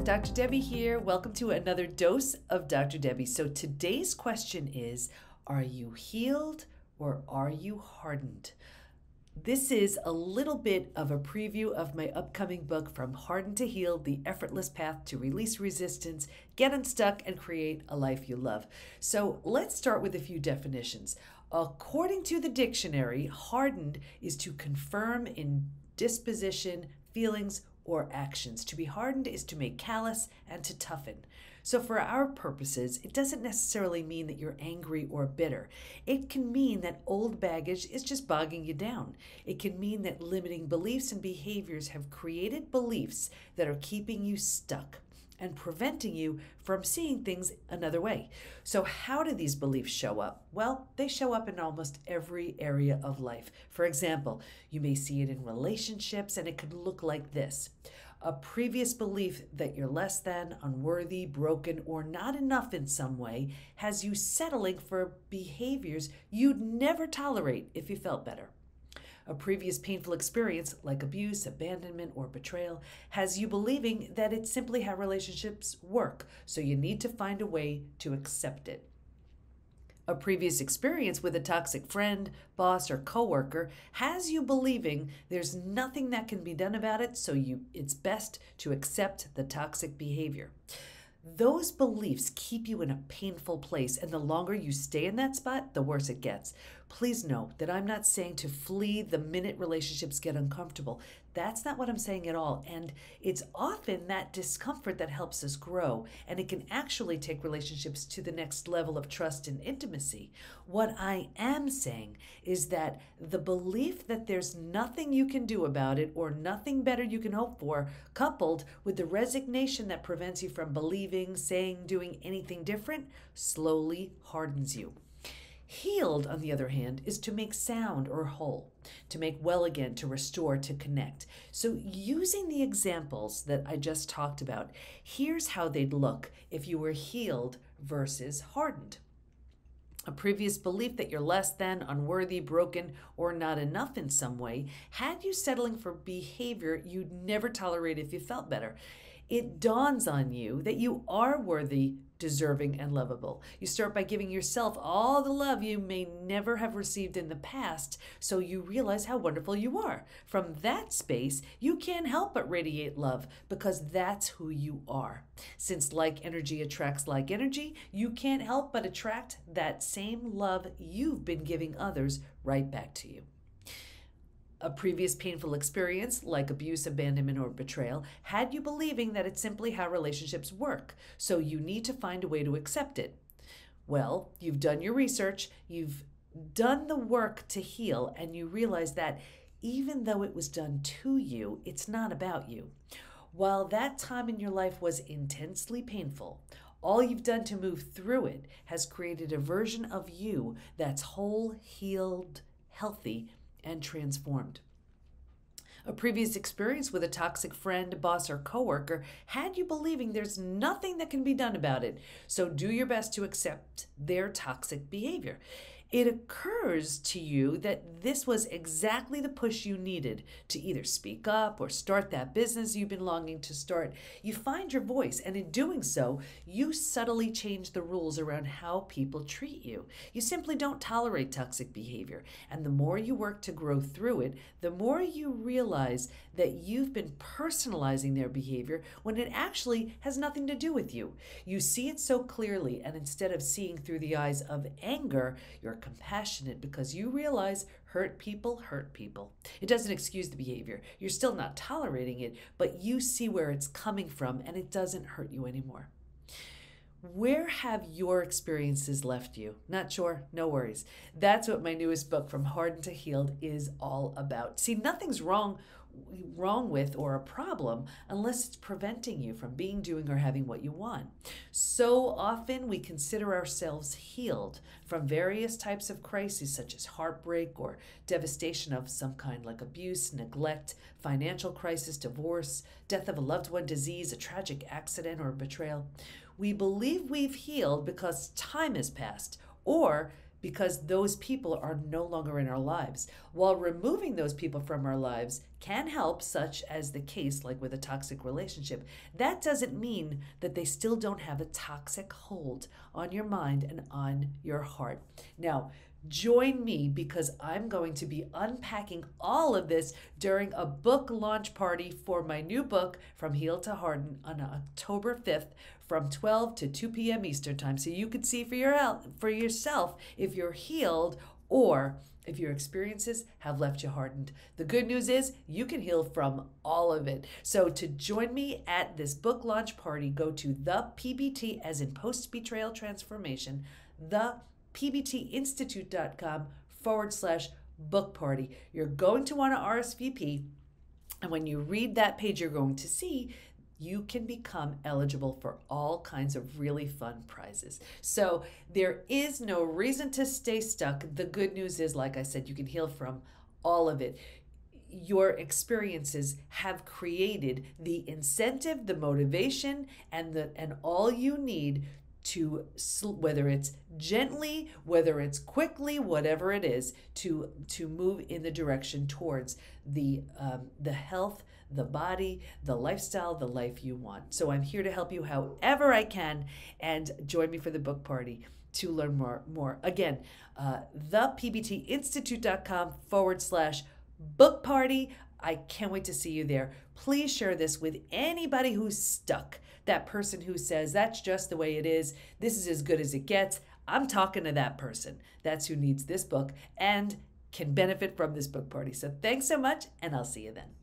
Dr. Debi here. Welcome to another dose of Dr. Debi. So today's question is, are you healed or are you hardened? This is a little bit of a preview of my upcoming book, From Hardened to Healed, The Effortless Path to Release Resistance, Get Unstuck, and Create a Life You Love. So let's start with a few definitions. According to the dictionary, hardened is to confirm in disposition, feelings, or actions. To be hardened is to make callous and to toughen. So for our purposes, it doesn't necessarily mean that you're angry or bitter. It can mean that old baggage is just bogging you down. It can mean that limiting beliefs and behaviors have created beliefs that are keeping you stuck and preventing you from seeing things another way. So how do these beliefs show up? Well, they show up in almost every area of life. For example, you may see it in relationships, and it could look like this. A previous belief that you're less than, unworthy, broken, or not enough in some way has you settling for behaviors you'd never tolerate if you felt better. A previous painful experience, like abuse, abandonment, or betrayal, has you believing that it's simply how relationships work, so you need to find a way to accept it. A previous experience with a toxic friend, boss, or coworker has you believing there's nothing that can be done about it, so it's best to accept the toxic behavior. Those beliefs keep you in a painful place, and the longer you stay in that spot, the worse it gets. Please note that I'm not saying to flee the minute relationships get uncomfortable. That's not what I'm saying at all. And it's often that discomfort that helps us grow, and it can actually take relationships to the next level of trust and intimacy. What I am saying is that the belief that there's nothing you can do about it or nothing better you can hope for, coupled with the resignation that prevents you from believing, saying, doing anything different, slowly hardens you. Healed, on the other hand, is to make sound or whole, to make well again, to restore, to connect. So using the examples that I just talked about, here's how they'd look if you were healed versus hardened. A previous belief that you're less than, unworthy, broken, or not enough in some way had you settling for behavior you'd never tolerate if you felt better. It dawns on you that you are worthy, deserving, and lovable. You start by giving yourself all the love you may never have received in the past, so you realize how wonderful you are. From that space, you can't help but radiate love, because that's who you are. Since like energy attracts like energy, you can't help but attract that same love you've been giving others right back to you. A previous painful experience, like abuse, abandonment, or betrayal, had you believing that it's simply how relationships work, so you need to find a way to accept it. Well, you've done your research, you've done the work to heal, and you realize that even though it was done to you, it's not about you. While that time in your life was intensely painful, all you've done to move through it has created a version of you that's whole, healed, healthy, and transformed. A previous experience with a toxic friend, boss, or coworker had you believing there's nothing that can be done about it, so do your best to accept their toxic behavior. It occurs to you that this was exactly the push you needed to either speak up or start that business you've been longing to start. You find your voice, and in doing so, you subtly change the rules around how people treat you. You simply don't tolerate toxic behavior, and the more you work to grow through it, the more you realize that you've been personalizing their behavior when it actually has nothing to do with you. You see it so clearly, and instead of seeing through the eyes of anger, you're compassionate because you realize hurt people hurt people. It doesn't excuse the behavior. You're still not tolerating it, but you see where it's coming from, and it doesn't hurt you anymore. Where have your experiences left you? Not sure? No worries. That's what my newest book, From Hardened to Healed, is all about. See, nothing's wrong with or a problem unless it's preventing you from being, doing, or having what you want. So often we consider ourselves healed from various types of crises, such as heartbreak or devastation of some kind, like abuse, neglect, financial crisis, divorce, death of a loved one, disease, a tragic accident, or betrayal. We believe we've healed because time has passed, or because those people are no longer in our lives. While removing those people from our lives can help, such as the case like with a toxic relationship, that doesn't mean that they still don't have a toxic hold on your mind and on your heart. Now, join me because I'm going to be unpacking all of this during a book launch party for my new book, From Healed to Hardened, on October 5th from 12 to 2 p.m. Eastern Time. So you can see for yourself if you're healed or if your experiences have left you hardened. The good news is you can heal from all of it. So to join me at this book launch party, go to the PBT, as in post-betrayal transformation, thepbtinstitute.com/book party. You're going to want to RSVP. And when you read that page, you're going to see you can become eligible for all kinds of really fun prizes. So there is no reason to stay stuck. The good news is, like I said, you can heal from all of it. Your experiences have created the incentive, the motivation, and all you need to, whether it's gently, whether it's quickly, whatever it is, to move in the direction towards the health, the body, the lifestyle, the life you want. So I'm here to help you however I can, and join me for the book party to learn more. Again, thepbtinstitute.com/book party. I can't wait to see you there. Please share this with anybody who's stuck. That person who says, that's just the way it is. This is as good as it gets. I'm talking to that person. That's who needs this book and can benefit from this book party. So thanks so much, and I'll see you then.